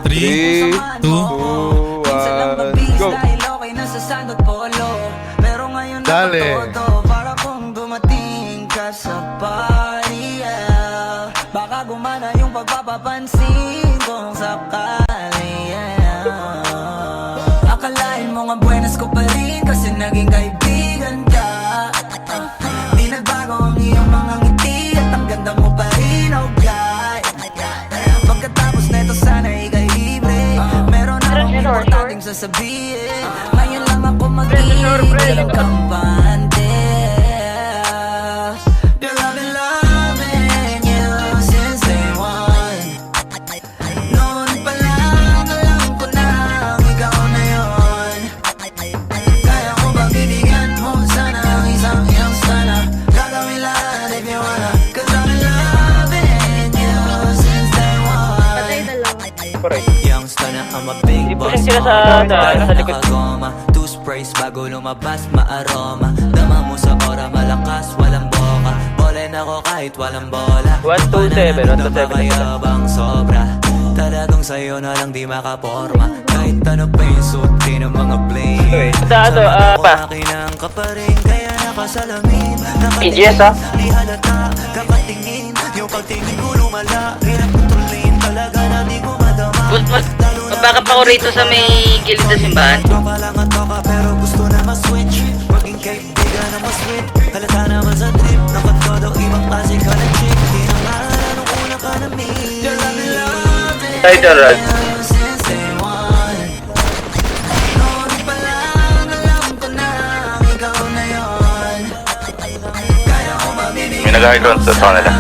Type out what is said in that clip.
3, 2, 1, go! Dale! Para kung dumating ka sa party, yeah. Baka gumana yung pagpapapansin kung sakali, yeah. Akalain mo nga buenas ko pa rin kasi naging kaibigan ka. Di nagbago ang iyong mga ngiti at ang ganda mo pa rin, oh God. Pagkatapos neto sana ikay libre. Meron akong importanteng sasabihin. Ngayon lang ako mag-iibig ng kampante. Girl, I've been loving you since day one. Noon pa lang alam ko na ikaw na yun. Kaya ko ba bibigyan mo sana ang isang iyong sana? Gagawin lahat if you wanna. Cause I've been loving you since day one. Young stunner, I'm a big boss. Nasa likod. Two sprays bago lumabas, maaroma. Dama mo sa ora, malakas, walang boka. Bolen ako kahit walang bola. 127, 127. Mayabang sobra. Talagang sa'yo na lang di makaporma. Kahit ano pa yung suti ng mga blame. Sa ano, pa? Makinang ka pa rin, kaya nakasalamin. PGS, ah? Di halata, kakatingin. Yung pagtingin ko lumala. Hirap kontrolin talaga na di ko madama. Mabakap ako rito sa may gilid na simbahan. Tropa lang at toka pero gusto na ma-switch. Maging kaibigan na ma-sweet. Halata naman sa trip. Nakat ko daw ibang klase ka na chick. Di na maalala nung una ka na meet. You're loving loving Title rod. since day one. Noon pa lang alam ko na ikaw na yun. Kaya ko mabibigyan May nag-icon sa nila.